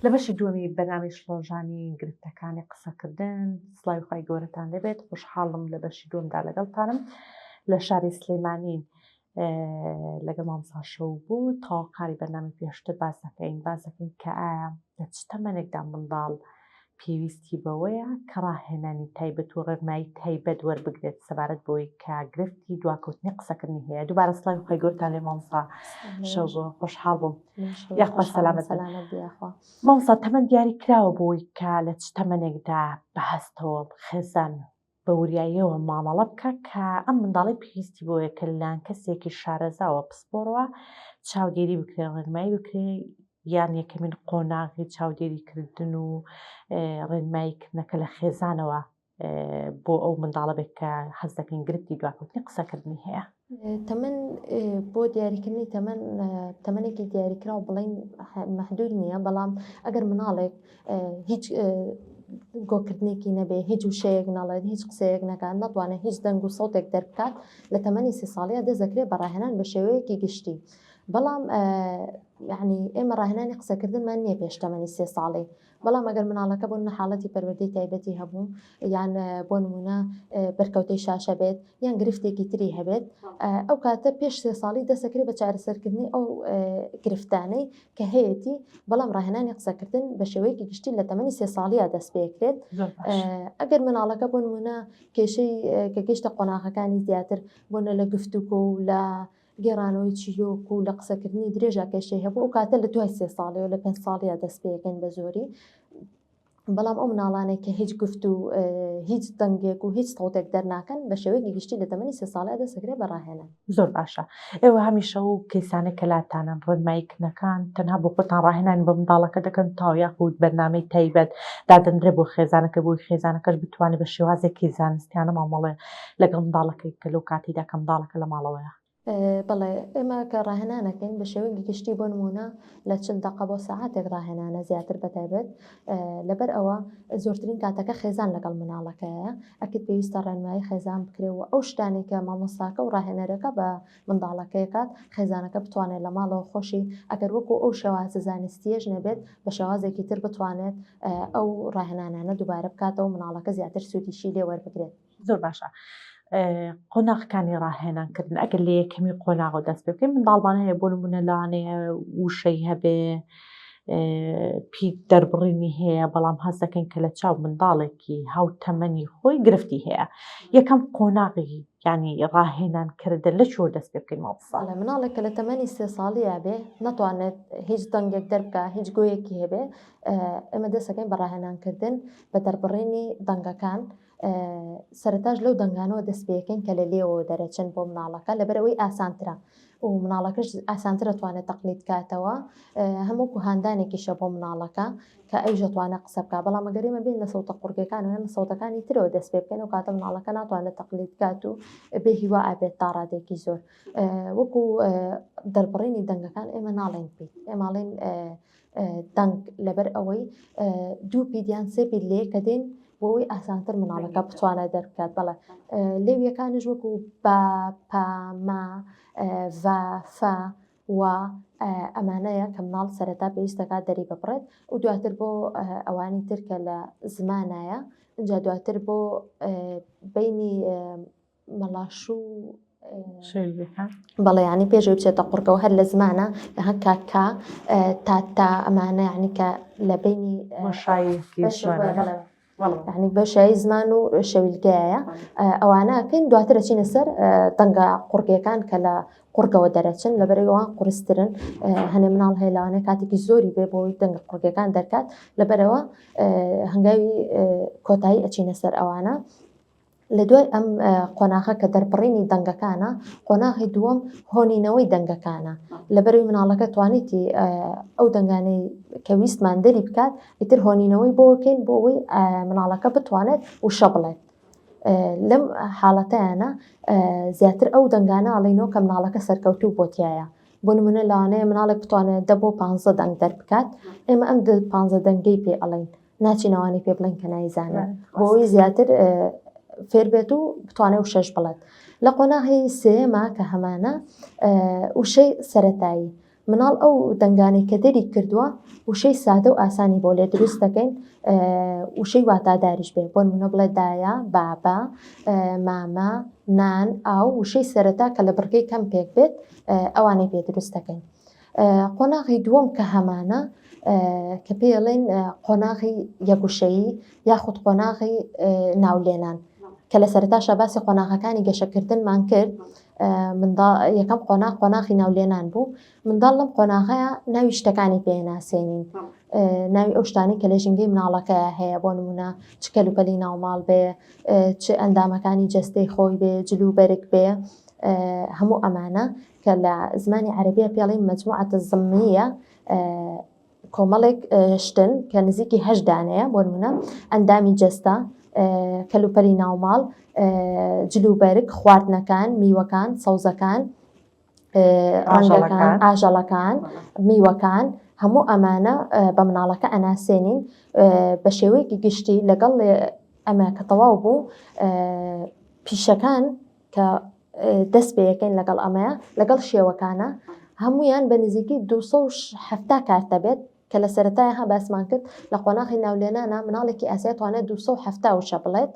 لە بەشی دووەمی بەنامەی ڕۆژانی گرفتەکانی قسەکردن سڵاوی خوای گەورەتان لەبێت. خۆشحاڵم لە بەشی دووەمدا لەگەڵتانم لە شاری سلێمانین لەگەڵ مامۆستا شەو بوو تەواوکاری بەرنامەی پێشتر باس دەکەین کە ئایا لە چ تەمەنێکدا منداڵ پێویستی بەوەیە کە ڕاهێنانی تایبەت و ڕێنمایی تایبەت وەربگرێت سەبارەت بۆی کە گرفتی دواکەوتنی قسەکردنی هەیە. دووبارە سڵاوی خوای گەورەتان لێ مامۆستا شەو بوو. خۆشحاڵ بووم. یاخوا سەلامەت مامۆستا تەمەن دیاری کراوە بۆی کە لە چ تەمەنێکدا بەهەستەوە خێزان بە وریاییەوە مامەڵە بکە کە ئەم منداڵی پێویستی بۆیە کە لەلایەن کەسێکی شارەزاوە پسپۆڕەوە چاودێری بکرێ ڕێنمایی بکرێ یان یەکەمین قۆناغی چاودێریکردن و ڕێنماییکردنەکە لە خێزانەوە بۆ ئەو منداڵە بێت کە حەز دەکەین گرفتی دواکەوتنی قسەکردنی هەیە. تەمەن بۆ دیاریکردنی تەمەنێکی دیاریکراوە بڵین مەحدود نییە، بەڵام ئەگەر مناڵێک هیچ گۆکردنێکی نەبێ، هیچ وشەیەک نەڵێت، هیچ قسەیەک نەکات، نەتوانێت هیچ دەنگ و سەوتێک دەربکات، لە تەمەنی 30 ساڵەیە دەست دەکرێت بە ڕاهێنان بە شێوەیەکی گشتی. بەڵام یعنی ئێمە ڕاهێنانی قسەکردنمان نییە پێش تەمەنی 30 ساڵی. بەڵام ئەگەر مناڵەکە بۆ حاڵەتی پەروەردەی تایبەتی هەبوو یان بۆ نمونە بەرکەوتەی شاشە بێت یان گرفتێکی تری هەبێت، ئەو کاتە پێش 30 ساڵی دەست دەکرێت بە چارەسەرکردنی ئەو گرفتانەی کە هەیەی. بەڵام ڕاهێنانی قسەکردن بە شێوەیەکی گشتی لە تەمەنی 30 ساڵیە دەست پێکرێت. ئەگەر مناڵەکە بۆ نمونە کێشەی کە گەیشتە قۆناغەکانی زیاتر بۆنە لە گفتوگۆ و لە گێڕانەوەی چیرۆک و لە قسەکردنی درێژە کێشەی هەبوو، ئەو کاتە لە دوای 30 ساڵی و لە 5 ساڵیە دەست پێەکەین بە زۆری. بەڵام ئەو مناڵانێک کە هیچ گفت و هیچ دەنگێک و هیچ سەوتێک دەرناکەن بە شێوەیەکی گشتی لە تەمەنی 30 ساڵیە دەست دەکرێت بە ڕاهێنان. زۆر باشە. ئێوە هەمیشە و کەسانێک کە لاتانن ڕێنماییکردنەکان تەنها بۆ خۆتان ڕاهێنان بە منداڵەکە دەکەن تا یاخود بەرنامەی تایبەت دادەنرێت بۆ خێزانەکە بۆی خێزانەکەش بتوانێت بە شێوازێکی زانستیانە مامەڵێ لەگەڵ منداڵەکەی کە لەو کاتیدا کە منداڵەکە لە ماڵەوەیە. بەڵێ ئێمە کە ڕاهێنانەکەین بە شێوەیەکی گشتی بۆ نمونە لە چند دقە بۆ ساعاتێک ڕاهێنانە زیاتر بەتایبەت لەبەر ئەوە زۆرترین کاتەکە خێزان لەگەڵ مناڵەکەیە ئەکرد پێویستە ڕێنمایی خێزان بکرێەوە ئەو شتانێک کە مامۆستاکە و ڕاهێنەرەکە بە منداڵەکەیکات خێزانەکە بتوانێت لە ماڵەوە خۆشی ئەگەر وەکو ئەو شێوازە زانستیەش نەبێت بە شێوازێکی تر بتوانێت ئەو ڕاهێنانانە دووبارە بکاتەوە مناڵەکە زیاتر سوودیشی لێ وەربگرێت. زۆر باشە. قۆناغەکانی ڕاهێنانکردن ئەگەر لە یەکەمی قۆناغ دەست پێ بکەین منداڵمان هەیە بۆ نمونە لەوانەیە وشەی هەبێ پیت دەربڕینی هەیە بەڵام هەست دەکەین کە لە چاو منداڵێکی هاوتەمەنی خۆی گرفتی هەیە یەکەم قۆناغی ینی ڕاهێنانکردن لە چۆ دەست پێ بکەین مامۆستا؟ لە مناڵێک کە لە تەمەنی 30 ساڵیە بێ نەتوانێت هیچ دەنگێک دەربکە هیچ گوۆیەکی هەبێ ئێمە دەستەکەین بە ڕاهێنانکردن بە دەربڕینی دەنگەکان سەرەتاش لەو دەنگانەوە دەست پێەکەین کە لە لێەوە دەرەچن بۆ مناڵەکە لەبەرەوەی ئاسانترە و مناڵەکەش ئاسانترە توانێت تەقلید کاتەوە هەموو هاندانێکیشە بۆ مناڵەکە کە ئەوژ دەتوانێت قسە بکە بەڵام ئەگەریمە بین لە سەوتە قورگەکان و لە سەوتەکانی ترەوە دەست پێ بکەین و کاتە مناڵەکە ناتوانێت تەقلید کات و بێ هیوا ئابێت تا ڕادێکی زۆر وەکو دەربڕینی دەنگەکان ئێمە ناڵێن پیت ئێماڵێن دەنگ لەبەر ئەوەی دوو پیدیان سێ پید لێ کە دێن بۆی ئاسانتر مناڵەکە بتوانێت دەربکات. بەڵێ لێویەکانش وەکو با پاما ڤفا و ئەمانەیە کە مناڵ سەرەتا پێویستەکات دەری ببڕێت و دواتر بۆ ئەوانی ترکە لە زمانایە اینجا دواتر بۆ بینی مەڵاشوو بەڵێ ینی پێشوی بچێتە قورگەوە هەر لە زمانە هەر کاکا تا ئەمانە ینی کە لە بینی ینی بەشایی زمان و شەویلگایە ئەوانەکەین دواترە چینە سەر دەنگە قورگەکان کە لە قورگەوە دەرەچن لەبەرەوە قورسترن هەنێ مناڵ هەیە لەوانەیە کاتێکی زۆری بێ بۆی دەنگە قورگەکان دەرکات لەبەرەوە هەنگاوی کۆتایی ئەچینە سەر ئەوانە. لە دوای ئەم قۆناغە کە دەربڕینی دەنگەکانە قۆناغی دووەم هۆنینەوەی دەنگەکانە لەبەروی مناڵەکە توانیتی ئەو دەنگانەی کە ویستمان دەری بکات ئیتر هۆنینەوەی بۆکەین بۆ ئەوەی مناڵەکە بتوانێت وشە بڵێت. لەم حاڵەتەیانە زیاتر ئەو دەنگانە ئەڵێنەوە کە مناڵەکە سەرکەوتوو بۆتیایە بۆ نمونە لەوانەیە مناڵێک بتوانێت 10 بۆ 15 دەنگ دەربکات ئێمە ئەم 15 دەنگەی پێ ئەڵێن ناچینەوانی پێ بڵێن کە نایزانە بۆ ئەوەی زیاتر فێر بێت و بتوانێت و 6 بڵێت. لە قۆناغی سێمە کە هەمانە وشەی سەرەتایی مناڵ ئەو دەنگانەی کە دەری کردووە وشەی سادە و ئاسانی بۆ لێ دروست دەکەین وشەی واتاداریش بێ بۆ نمونە بڵێ دایە بابا مامە نان ئاو وشەی سەرەتا کە لە بڕگەی کەم پێک بێت ئەوانەی پێ دروست دەکەین. قۆناغی دووەم کە هەمانە کە پێڵێن قۆناغی یەکوشەیی یاخود قۆناغی ناولێنان کە لە سەرەتاشە باسی قۆناغەکانی گەشەکردنمان کرد. یەکەم قۆناغی ناولێنان بوو. منداڵ لەم قۆناغەیە ناوی شتەکانی پێناسێنین، ناوی ئەو شتانی کە لە ژینگەی مناڵەکەیە هەیە بۆ نمونە چ کەلوپەلی ناوماڵ بێ، چ ئەندامەکانی جەستەی خۆی بێ، جلوبەرگ بێ، هەموو ئەمانە کە لە زمانی عەرەبیە پێڵین مەجموعەتە زمنیە کۆمەڵێک شتن کە نزیکی 8 دانەیە بۆ نمونە ئەندامی جەستە، کەلوپەلی ناوماڵ، جلوبەرگ، خواردنەکان، میوەکان، سەوزەکان، ڕەنگەکان، ئاژەڵەکان، میوەکان، هەموو ئەمانە بە مناڵەکە ئەناسێنین بە شێوەیەکی گشتی لەگەڵ ئەمە کە تەواو بوو پیشەکان کە دەست پێ یەکەین لەگەڵ ئەمەیە لەگەڵ شێوەکانە هەمویان بە نزیکی 270 کات دەبێت کە لە سەرەتایە باسمان کرد لە قۆناغی ناولێنانە مناڵێکی ئاسیا توانێت 270 وشە بڵێت.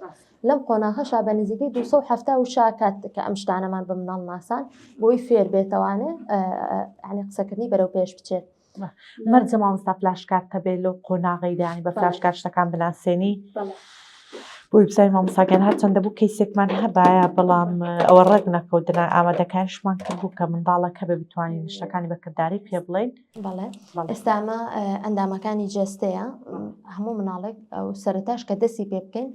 لەم قۆناغەشا بە نزیکی 270 وشە کات کە ئەم شتانەمان بە مناڵ ناسان بۆی فێر بێتەوانێ ینی قسەکردنی بەرەو پێش بچێت. مەرجە مامۆستا فلاشکارتە بێت لەو قۆناغی دانی بە فلاشکار شتەکان بناسێنی بۆی بزای مامۆستاگەن هەرچەندە بوو کەیسێکمان هەبایە بەڵام ئەوە ڕێک نەکەوتنە ئامادەکاریشمان کردبوو کە منداڵەکە بە بتوانین شتەکانی بەکردداری پێ بڵێن. بەڵێ ئێستا ئەمە ئەندامەکانی جەستەیە هەموو مناڵێک ئەو سەرەتاش کە دەستی پێ بکەین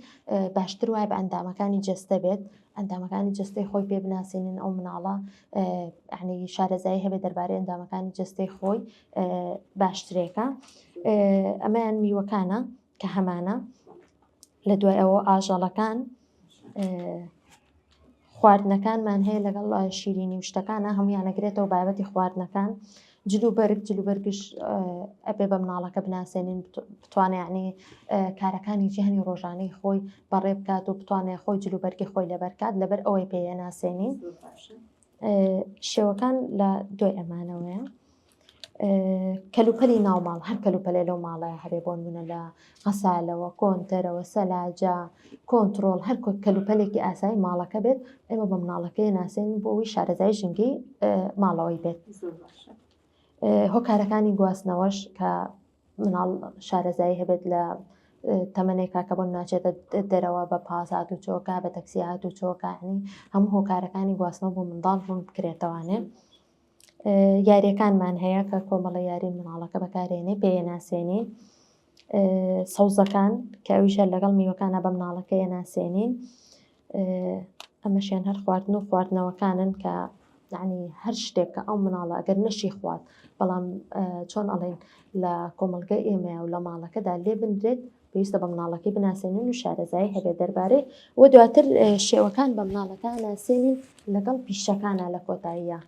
باشتر وایە بە ئەندامەکانی جەستە بێت، ئەندامەکانی جەستەی خۆی پێ بناسێنن ئەو مناڵە ینی شارەزایی هەبێت دەربارەی ئەندامەکانی جەستەی خۆی باشترێکە. ئەمەیان میوەکانە کە هەمانە لە دوای ئەوە ئاژەڵەکان، خواردنەکانمان هەیە لەگەڵ شیرینی و شتەکانە هەمویان ئەگرێتەوە بابەتی خواردنەکان. جلوبەرگ ئەبێ بە مناڵەکە بناسێنین بتوانێت ینی کارەکانی جیهانی ڕۆژانەی خۆی بەڕێ بکات و بتوانێت خۆی جلوبەرگی خۆی لەبەرکات لەبەر ئەوەی پێیە ناسێنین. شێوەکان لە دوای ئەمانەوەیە. کەلوپەلی ناوماڵ هەر کەلوپەلێ لەو ماڵەیە هەبێ بۆ نمونە لە غەسالەوە، کۆنتەرەوە، سەلاجە، کۆنتڕۆڵ هەر کەلوپەلێکی ئاسایی ماڵەکە بێت ئێمە بە مناڵەکەی ناسێنین بۆ ئەوی شارەزای ژینگەی ماڵەوەی بێت. هۆکارەکانی گواستنەوەش کە مناڵ شارەزایی هەبێت لە تەمەنێکا کە بۆ ناچێتە دەرەوە بە پاس هات و چۆکە بە تەکسی هات و چۆکانی هەموو هۆکارەکانی گواستنەوە بۆ منداڵ ڕوون بکرێتەوانێ. یاریەکانمان هەیە کە کۆمەڵە یاری مناڵەکە بەکارێنێ پێیە ناسێنین. سەوزەکان کە ئەویشە لەگەڵ میوەکانە بە مناڵەکەیە ناسێنین. ئەمەشیان هەر خواردن و خواردنەوەکانن کە ینی هەر شتێک کە ئەو مناڵە ئەگەر نەشی خوارد بەڵام چۆن ئەڵێن لە کۆمەلگەی ئێمەیە و لە ماڵەکەدا لێ بندرێت پێویستە بە مناڵەکەی بناسێنین و شارەزایی هەبێت دەربارەی وە دواتر شێوەکان بە مناڵەکان ناسێنین لەگەڵ پیشەکانە لە کۆتاییە.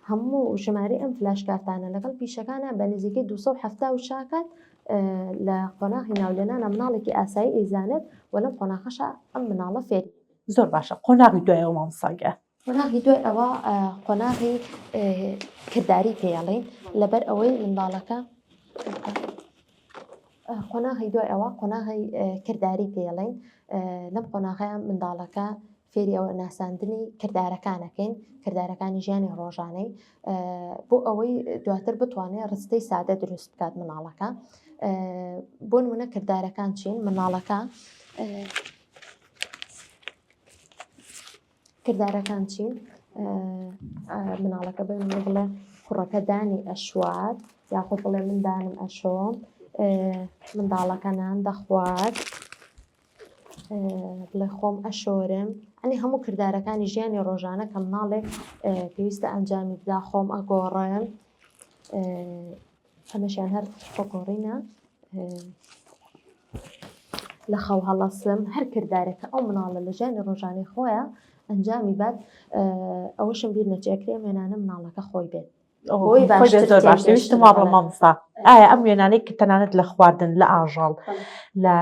هەموو ژمارە ئەم فلاشکارتانە لەگەڵ پیشەکانە بە نزیکەی 270 وشاکات لە قۆناغی ناولێنانە مناڵێکی ئاسایی ئەیزانێت و لەم قۆناغەشە ئەم مناڵە فێری. زۆر باشە. قۆناغی دوایەوە مامۆستاگە. قۆناغی دوای ئەوە قۆناغی کردداری پێڵین لەبەر ئەوەی منداڵەکە قۆناغی دوای ئەوە قۆناغی کردداری پێڵین لەم قۆناغەیە منداڵەکە فێری ئەوە ناساندنی کردارەکانەکەین کردارەکانی ژیانی ڕۆژانەی بۆ ئەوەی دواتر بتوانێت ڕستەی سادە دروست بکات مناڵەکە. بۆ نمونە کردارەکان چین مناڵەکە کردارەکان چین مناڵەکە بڵێ کوڕەکە دانی ئەشوات یاخۆ بڵێ من دانم ئەشۆم، منداڵەکە نان دەخوات، بڵێ خۆم ئەشۆرم، ئەنی هەموو کردارەکانی ژیانی ڕۆژانە کە مناڵێک پێویستە ئەنجامی بدا خۆم ئەگۆڕێم ئەمەشیان هەر خۆگۆڕینە لە خەو هەڵەسم هەر کردارێکە ئەو مناڵە لە ژیانی ڕۆژانی خۆیە ئەنجامی بات ئەوەشم بیر نەچێکرێ وێنانە مناڵەکە خۆی بێت. زۆر باش دەویستم وا بڵێ مامۆستا ئایا ئەم وێنانەی کە تەنانەت لە خواردن لە ئاژەڵ لە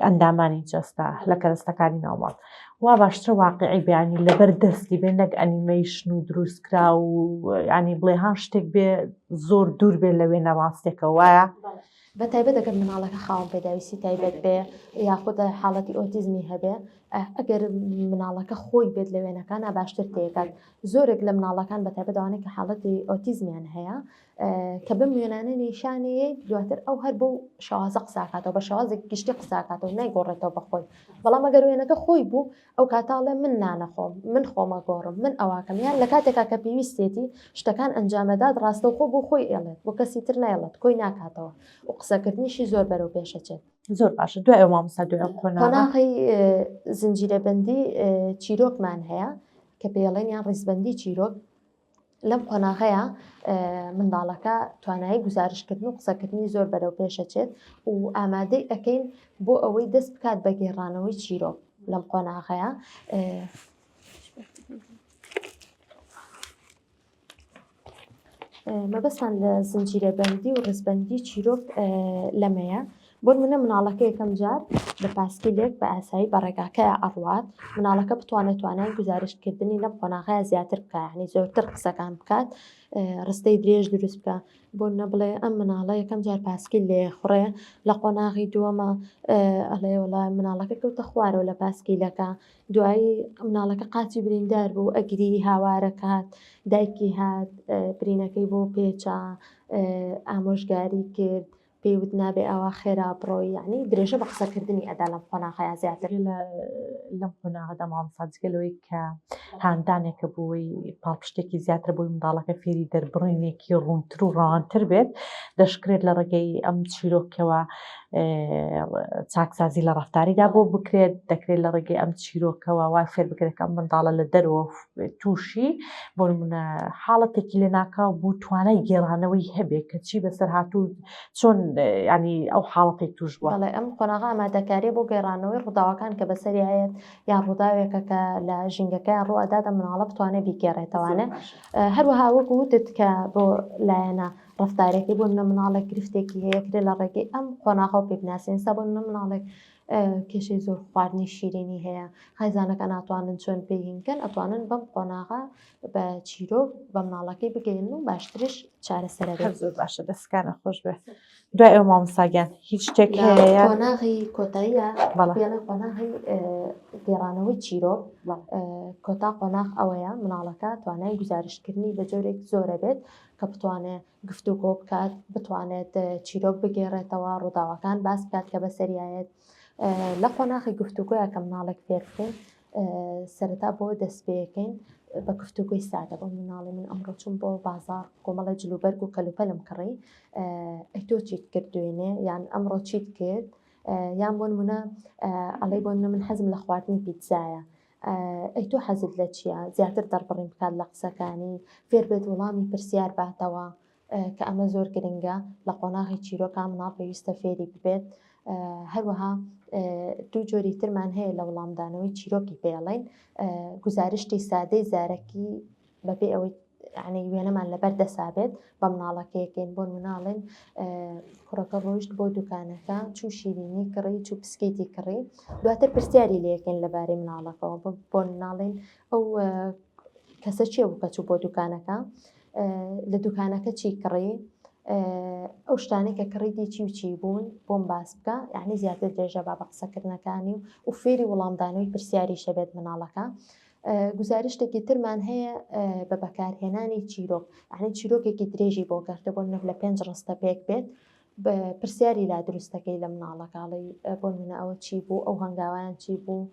ئەندامانی جەستە لە کەرەستەکانی ناوماڵ وا باشترە واقعی بێ ینی لەبەر دەستی بێ نەک ئەنیمەیشن و دروستکرا و ینی بڵێ هەر شتێک بێ زۆر دوور بێ لە وێنە ڕاستێکەوە وایە؟ بە تایبەت ئەگەر مناڵەکە خاوەن پێداویستی تایبەت بێ یاخود حاڵەتی ئۆتیزمی هەبێ ئەگەر مناڵەکە خۆی بێت لە وێنەکان باشتر تێکات زۆرێک لە مناڵەکان بە تایبەت ئەوانەی کە حاڵەتی ئۆتیزمیان هەیە کە بم وێنانە نیشانەیە دواتر ئەو هەر بۆ شازە قساکاتەوە بە شازێک گشتی قساکاتەوە نایگۆڕێتەوە بەخۆی بەڵام ئەگەر وێنەکە خۆی بوو ئەو کاتاڵێ من نانەخۆم من خۆمە گۆڕم من ئەواکەم یان لە کاتێکا کە پێویستێتی شتەکان ئەنجامەدات ڕاستەوخۆ بۆ خۆی ئێڵێت بۆ کەسی تر نایڵێت کۆی ناکاتەوە و قسەکردنیشی زۆر بەرەو پێشەچێت زۆر باشە دوای ئەو مامۆستا دوای ئەو قۆناغی زنجیرەبەندی چیرۆکمان هەیە کە پێڵێن یان ڕیزبەندی چیرۆک لەم قۆناغەیە منداڵەکە توانایی گزارشکردن و قسەکردنی زۆر بەرەو پێشەچێت و ئامادەی ئەەکەین بۆ ئەوەی دەست بکات بە گێڕانەوەی چیرۆک لەم قۆناغەیە مەبەستان لە زنجیرەبەندی و ڕیزبەندی چیرۆک لەمەیە بۆ نمونە مناڵەکە یەکەم جار بە پاسکیلێک بە ئاسایی بە ڕێگاکەیە ئەڕوات مناڵەکە بتوانێت توانای گزارشکردنی لەم قۆناغەیە زیاتر بکات یعنی زۆرتر قسەکان بکات ڕستەی درێژ دروست بکە بۆ نەبڵێ ئەم مناڵە یەکەم جار پاسکیل لێ خوڕێ لە قۆناغی دووەمە ئەڵێ وڵای مناڵەکە کەوتە خوارەوە لە پاسکیلەکە دوایی مناڵەکە قاچی بریندار بوو ئەگری هاوارەکات دایکی هات برینەکەی بۆ پێچە ئامۆژگاری کرد پێیوت نابێ ئەوە خێرا بڕۆی یعنی درێژە بە قسەکردنی ئەدا لەم قۆناغەیە زیاتر لەم قۆناغەدا مامۆستاجگەلەوەی کە هاندانێکە بووی پاڵپشتێکی زیاتر بووی منداڵەکە فێری دەربڕینێکی ڕوونتر و ڕوانتر بێت دەشکرێت لە ڕێگەی ئەم چیرۆکەوە چاکسازی لە ڕەفتاریدا بۆ بکرێت دەکرێت لە ڕێگەی ئەم چیرۆکەوە وای فێر بکرێت ئەم منداڵە لە دەرەوە تووشی بۆ نمونە حاڵەتێکی لێ ناکاو بوو توانای گێڕانەوەی هەبێ کە چی بەسەر هاتوو چۆن ینی ئەو حاڵەتی توش بووە ئەم قۆناغا ئامادەکاری بۆ گێڕانەوەی ڕووداوەکان کە بەسەریایەت یان ڕووداوێکە کە لە ژینگەکەیان ڕوئەداتە مناڵە بتوانێت بیگێڕێتەوانە هەروەها وەکو وتت کە بۆ لایەنە ڕەفتارێکی بۆ منە مناڵێک گرفتێکی هەیەکرێت لە ڕێگەی ئەم قۆناغە و پێبناسیێن سا بۆ منە مناڵێک کێشەی زۆر خواردنی شیرینی هەیە خایزانەکە ناتوانن چۆن پێهینکەن ئەتوانن بەم قۆناغا بە چیرۆک بە مناڵەکەی بگەین و باشترش چارەسەرە بێت زۆر باشە دەستکانە خۆش بێت دوای ئەو مامۆستاگیان هیچ شتێک هەیە قۆناغی کۆتاییە قۆناغی گێڕانەوەی چیرۆک کۆتا قۆناغ ئەوەیە مناڵەکە توانای گزارشکردنی بە جۆرێک زۆرە بێت کە بتوانێت گفتوگۆ بکات بتوانێت چیرۆک بگێڕێتەوە ڕووداوەکان باس بکات کە بەسەریایەت لە قۆناغی گفتوگۆیە کە مناڵێک فێر بکەین سەرەتا بۆ دەست پێەکەین بە گفتوگۆی سادە بۆ مناڵی من ئەمڕۆ چوون بۆ بازار کۆمەڵە جلوبەرگ و کەلوپەلم کڕی ئەی تۆ چیت کرد دوێنێ یان ئەمڕۆ چیت کرد یان بۆ نمونە ئەڵێ بۆ من حەزم لە خواردنی پیتزایە ئەی تۆ حەزت لە چییە زیاتر دەربڕین بکات لە قسەکانی فێر بێت وەڵامی پرسیار باتەوە کە ئەمە زۆر گرنگە لە قۆناغی چیرۆکە مناڵ پێویستە فێری ببێت هەروەها دوو جۆری ترمان هەیە لە وەڵامدانەوەی چیرۆکی پێڵین گزارشتی سادەی زارەکی بەبێ ئەوەی عنی وێنەمان لەبەر دەسابێت بە مناڵەکەیەکەین بۆ مناڵێن کوڕەکە ڕۆیشت بۆ دوکانەکە چوو شیرینی کڕی چوو پسکێتی کڕی دواتر پرسیاری لەکەین لەبارەی مناڵەکەەوە بۆ مناڵێن ئەو کەسە چیە بوو کە چوو بۆ دوکانەکە لە دوکانەکە چی کڕی ئەو شتانێک کە کڕیدی چی و چی بوون بۆم باس بکە یعنی زیاتر درێژە با بە قسەکردنەکانی و فێری وەڵامدانەوەی پرسیاری شەبێت مناڵەکە گزارشتێکی ترمان هەیە بە بەکارهێنانی چیرۆک یعنی چیرۆکێکی درێژی بۆ گەردە بۆ نەک لە 5 ڕستە پێک بێت بە پرسیاری لا دروستەکەی لە مناڵەکەڵی بۆ منە ئەوە چی بوو ئەو هەنگاویان چی بوو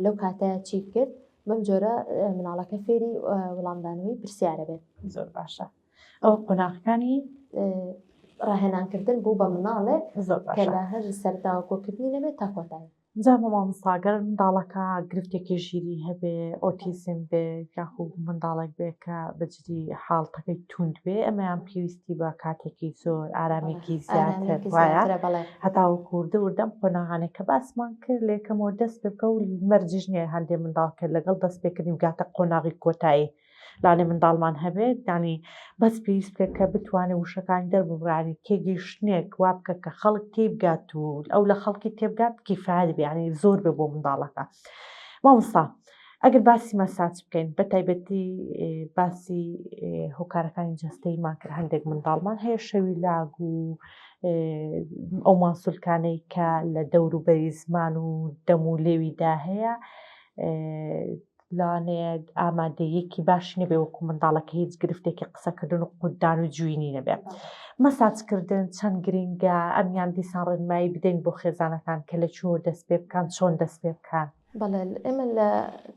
لەو کاتەیە چی کرد بەم جۆرە مناڵەکە فێری وەڵامدانەوەی پرسیارە بێت زۆر باشە ئەو قۆناغەکانی ڕاهێنانکردن بوو بە مناڵێ کە لە هەر سەرداوە کۆکردنی نەبێت تا کۆتایی جا مامۆستاگەر منداڵەکە گرفتێکی ژیری هەبێ ئۆتیزم بێ یاخود منداڵێک بێ کە بەجددی حاڵتەکەی توند بێ ئەمەیان پێویستی بە کاتێکی زۆر ئارامێکی زیاتر وایە هەتاوە کووردە وردەم قۆناغانێک کە باسمان کرد لێکەمەوە دەست بکە و مەرجیش نییە هەندێ منداڵ کرد لەگەڵ دەست پێکردنی گاتە قۆناغی کۆتایی لاانێ منداڵمان هەبێت ینی بەس پێویست بکە کە بتوانێت وشەکانی دەربڕانی تێگەیشتنێک وا بکە کە خەڵک تێبگات و ئەو لە خەڵکی تێبگات کیفاەت بێ ینی زۆر بێ بۆ منداڵەکە مامۆستا ئەگەر باسی مەساج بکەین بە تایبەتی باسی هۆکارەکانی جەستەیمان کرد هەندێک منداڵمان هەیە شەوی لاگ و ئەو ماسوولکانەی کە لە دەوروبەری زمان و دەم و لێویدا هەیە لەوانەیە ئامادەیەکی باشی نەبێ وەکو منداڵەکە هیچ گرفتێکی قسەکردن و قوددان و جوینی نەبێ. مەساجکردن چەند گرنگە ئەمیان دیسان ڕێنمایی بدەین بۆ خێزانەکان کە لە چۆ دەست پێ بکەن چۆن دەست پێ بکەن. بەڵێ ئێمە لە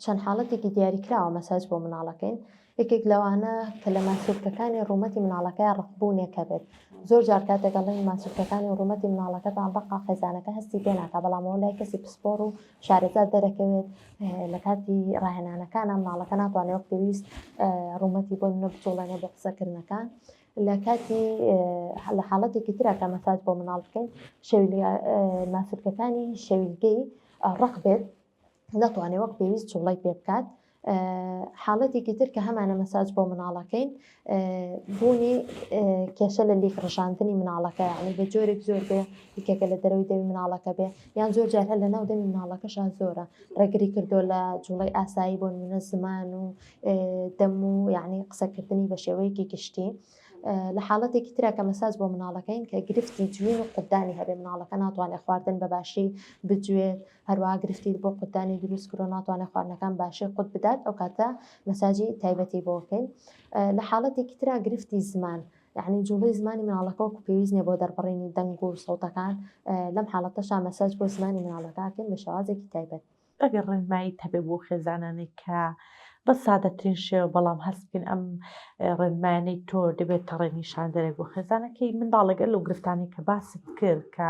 چەند حاڵەتێکی دیاریکراوە مەساج بۆ مناڵەکەین یەکێک لەوانە کە لە ماسوولکەکانی ڕوومەتی مناڵەکە ڕقبوونێکە بێت زۆر جار کاتێک دەڵێن ماسوولکەکانی ڕوومەتی مناڵەکەتان ڕقا خێزانەکە هەستی پێ ناکات بەڵامەوە لای کەسی پسپۆڕ و شارەزا دەرەکەوێت لە کاتی ڕاهێنانەکانە مناڵەکە ناتوانێت وەک پێویست ڕوومەتی بۆ بچۆڵێنێ بۆ قسەکردنەکان لە کاتی لە حاڵەتێکی ترا کە مەساج بۆ مناڵ بکەین ماسوولکەکانی شەویلگەی ڕق بێت ناتوانێت وەک پێویست جوڵی پێ بکات حاڵەتێکی تر کە هەمانە مەساج بۆ مناڵەکەین بوونی کێشە لە لیک ڕژاندنی مناڵەکە یعنی بە جۆرێک زۆر بێ دیکەکە لە دەرەوەی دەوی مناڵەکە بێ یان زۆر جار هەر لە ناو دەمی مناڵەکەشان زۆرە ڕێگری کردو لە جوڵی ئاسایی بۆ نمونە زمان و دەم و یعنی قسەکردنی بە شێوەیەکی گشتی لە حاڵەتێکی ترا کە مەساج بۆ مناڵەکەین کە گرفتی جوین و قوددانی هەبێ مناڵەکە ناتوانێت خواردن بە باشی بجوێت هەروەها گرفتی بۆ قوددانی دروست کرۆ ناتوانێت خواردنەکان باشی قوت بدات ئەو کاتە مەساجی تایبەتی بۆکەین لە حاڵەتێکی ترا گرفتی زمان یعنی جوڵی زمانی مناڵەکە وەکو پێویست نیە بۆ دەربڕینی دەنگ و سەوتەکان لەم حاڵەتەشا مەساج بۆ زمانی مناڵەکەکەین بە شێوازێکی تایبەت ئەگەر ڕێنمایی هەبێ بۆ خێزانانی کە بە سادەترین شێوە بەڵام هەست بکەین ئەم ڕێنمایانەی تۆ دەبێت تەڕێنیشان دەرێک بۆ خێزانەکەی منداڵەگەر لەو گرفتانی کە باست کرد کە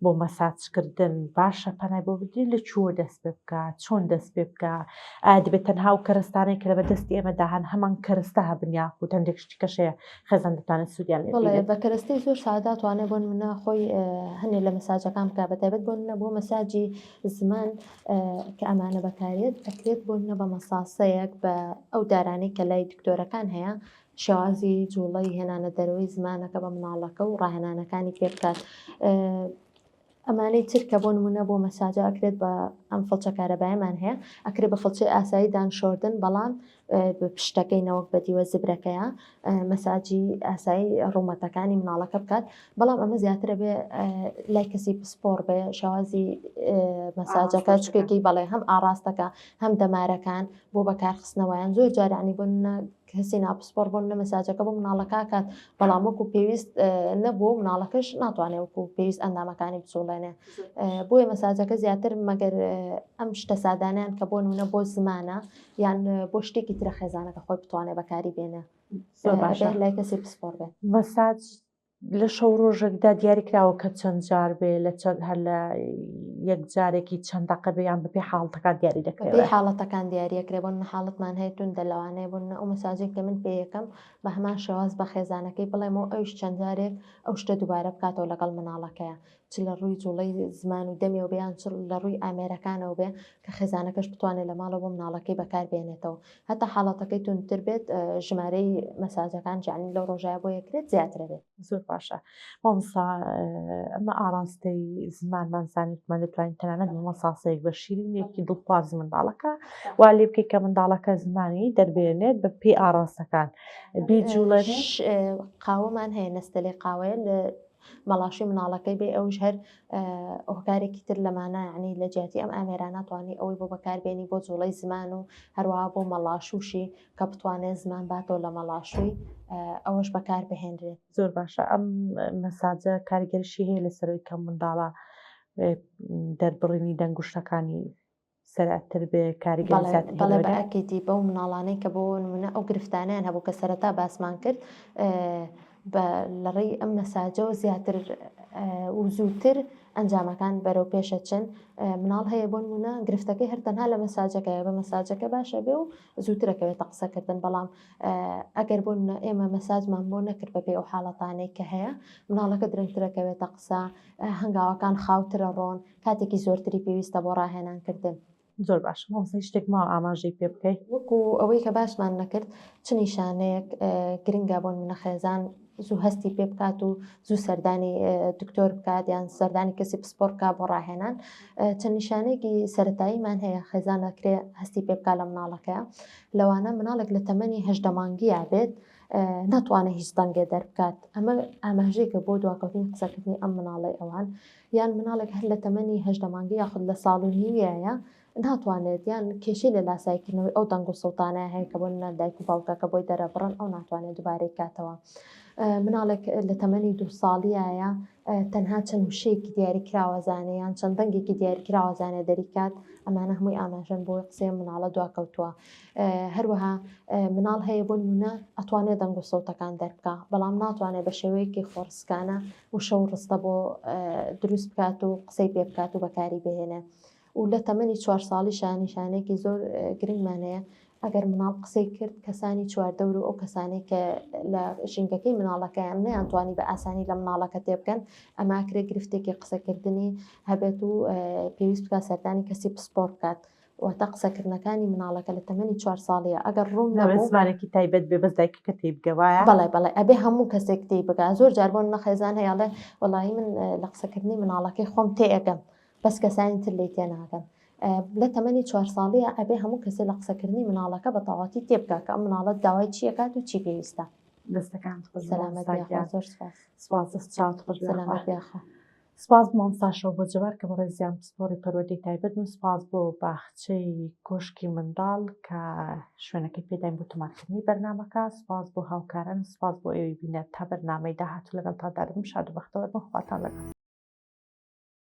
بۆ مەساجکردن باشە پەنای بۆ بدرین لە چوە دەست پێ بکات چۆن دەست پێ بکە دەبێت تەنها و کەرستانەی کە لە بەدەستی ئێمەداهان هەمان کەرستە هەبنیا و هەندێک شتی کەشەیە خێزان دەتوانێت سوودیان لێ بە کەرستی زۆر سادا توانێت بۆ نمونە خۆی هەنێ لە مەساجەکان بکە بەتایبەت بۆ نمونە بۆ مەساجی زمان کە ئەمانە بەکارێت ئەکرێت بۆ نمونە بە مەساسەیەک بە ئەو دارانەی کە لای دکتۆرەکان هەیە شێوازی جوڵەی هێنانە دەرەوەی زمانەکە بە مناڵەکە و ڕاهێنانەکانی پێ بکات ئەمانەی تر کە بۆ نمونە بۆ مەساجە ئەکرێت بە ئەم فڵچە کارەبایەمان هەیە ئەکرێت بە فڵچەی ئاسایی دانشۆردن بەڵام پشتەکەی نەوەک بە دیوە زبرەکەیە مەساجی ئاسایی ڕوومەتەکانی مناڵەکە بکات بەڵام ئەمە زیاترە بێ لای کەسی پسپۆڕ بێ شێوازی مەساجەکە چکێکی بەڵێ هەم ئاراستەکە هەم دەمارەکان بۆ بەکارخستنەوەیان زۆر جارانی بۆ کەسی ناپسپۆڕ بۆ مەساجەکە بۆ مناڵەکە کات بەڵام وەکو پێویست نەبوو مناڵەکەش ناتوانێت وەکو پێویست ئەندامەکانی بچوڵێنێ بۆیە مەساجەکە زیاتر مەگەر ئەم شتە سادانیان کە بۆ نمونە بۆ زمانە یان بۆ شتێکی ترە خێزانەکە خۆی بتوانێت بەکاری بێنێ لای کەسی پسپۆڕ بێت مەساج لە شەو ڕۆژێکدا دیاریکراوە کە چەند جار بێ لە هەر لە یەک جارێکی چەند دەقە بێ یان بەپێی حاڵەتەکان دیاری دەکرێت حاڵەتەکان دیاریەکرێ بۆن حاڵەتمان هەیە تون دەلەوانەیە بوون ئەو مەساجێک کە من پێ یەکەم بە هەمان شێواز بە خێزانەکەی بڵێمەوە ئەوش چەند جارێک ئەو شتە دووبارە بکاتەوە لەگەڵ مناڵەکەیە چ لە ڕووی جوڵەی زمان و دەمێ و بێیان چ لە ڕووی ئامێرەکانەوە بێ کە خێزانەکەش بتوانێت لە ماڵەوە بۆ مناڵەکەی بەکار بێنێتەوە هەتا حاڵەتەکەی تونتر بێت ژمارەی مەساجەکان جانی لەو ڕۆژایە بۆ یەکرێت زیاترە بێت زۆر باشە مامۆستا ئەمە ئاراستەی زمانمان زانیتمان دەتوانین تەنانەت بە مەساسەیەک بە شیرینێکی دڵخوازی منداڵەکە وا لێ بکەیت کە منداڵەکە زمانی دەربێنێت بە پێی ئاراستەکان بیجوڵێنێ قاوەمان هەیە نەستەلێ قاوەیە لە مەڵاشی مناڵەکەی بێ ئەوش هەر هۆکارێکی تر لەمانە ینی لە جیاتی ئەم ئامێراناتوانانی ئەوەی بۆ بەکاربێنی بۆ جوڵەی زمان و هەروەها بۆ مەڵاشوشی کە بتوانێت زمان باتەوە لە مەڵاشوی ئەوەش بەکار بهێنرێت زۆر باشە ئەم مەساجە کاریگەریشی هەیە لەسەرەوەی کە منداڵە دەربڕینی دەنگشتەکانی سەرەتر بێ کاریگەڵێ بە ئەکیتی بەو مناڵانەی کە بۆ نمونە ئەو گرفتانیان هەبوو کە سەرەتا باسمان کرد لەڕێی ئەم مەساجەوە زیاتر و زووتر ئەنجامەکان بەرەو پێشە چن مناڵ هەیە بۆ نمونە گرفتەکەی هەرتەنها لە مەساجەکەیە بە مەساجەکە باشە بێ و زووترەکەوێتە قسەکردن بەڵام ئەگەر بۆ ئێمە مەساجمان بۆ نەکرد بەپێی ئەو حاڵەتانەی کە هەیە مناڵەکە درنگترەکەوێتە قسە هەنگاوەکان خاوترە ڕۆن کاتێکی زۆرتری پێویستە بۆ ڕاهێنانکردن زۆر باش مامۆستا شتێک ما ئاماژەی پێ بکەیت وەکو ئەوەی کە باشمان نەکرد چ نیشانەیەک گرنگە بۆ منە خێزان زوو هەستی پێ بکات و زوو سەردانی دکتۆر بکات یان سەردانی کەسی پسپۆر بکات بۆ ڕاهێنان. چەند نیشانەیەکی سەرەتاییمان هەیە خێزان ئەکرێ هەستی پێ بکات لە مناڵەکەیە. لەوانە مناڵێک لە تەمەنی 18 مانگیە بێت ناتوانێت هیچ دەنگێ دەربکات. ئەمە ئاماژەیەکە بۆ دواکەوتنی قسەکردنی ئەم مناڵی ئەوان، یان مناڵێک هەر لە تەمەنی 18 مانگی یاخود لە ساڵ و نیویایە ناتوانێت یان کێشەی لە لاسایکردنەوەی ئەو دەنگ و سەوتانە هەیە کە بۆ دایک و باوکەکە بۆی دەرەبڕن ئەو ناتوانێت دووبارەی کاتەوە. مناڵێک لە تەمەنی 2 ساڵیایە تەنها چەند وشەیەکی دیاریکراوەزانێ یان چەند دەنگێکی دیاریکراوەزانێ دەریکات، ئەمانە هەمووی ئاماژەن بۆی قسەی مناڵە دواکەوتووە. هەروەها مناڵ هەیە بۆ نمونە ئەتوانێت دەنگ و سەوتەکان دەربکە، بەڵام ناتوانێت بە شێوەیەکی خۆڕسکانە وشە و ڕستە بۆ دروست بکات و قسەی پێ بکات و بەکاری بهێنێ. و لە تەمەنی 4 ساڵیشان نیشانەیەکی زۆر گرنگمان هەیە ئەگەر مناڵ قسەی کرد کەسانی چواردەور و ئەو کەسانی کە لە ژینگەکەی مناڵەکەیان نەیانتوانی بە ئاسانی لە مناڵەکە تێبکەن، ئەمە ئەکرێ گرفتێکی قسەکردنی هەبێت و پێویست بکات سەردانی کەسی پسپۆر بکات. واتە قسەکردنەکانی مناڵەکە لە تەمەنی 4 ساڵیە ئەگەر ڕوون نەبوو زمانێکی تایبەت بێ بەس دایکەکە تێبگەوایە. بەڵێ ئەبێ هەموو کەسێک تێی بگات. زۆر جار بۆ نەخێزان هەیەڵێ وەڵاهی من لە قسەکردنی مناڵەکەی خۆم تێئەگەم بەس کەسانی تر لی تێناگەن. لە تەمەنی 4 ساڵیە ئەبێ هەموو کەسێک لە قسەکردنی مناڵەکە بە تەواوەتی تێبکات کە ئەم مناڵەت داوای چیەکات و چی پێویستە. دەستەکان سەلامەت زۆر سپاس مامساشەوە بۆ جەبار کە بەڕێ زیان پسپۆری پەروەردەی تایبەت و سپاس بۆ باخچەی کۆشکی منداڵ کە شوێنەکەی پێداین بۆ تۆمارکردنی بەرنامەکە. سپاس بۆ هاوکاران، سپاس بۆ ئێوەی بینێت تا بەرنامەی داهاتوو لەگەڵ تادارم شاد و بەختەوەرم خواتان لەگەڵ.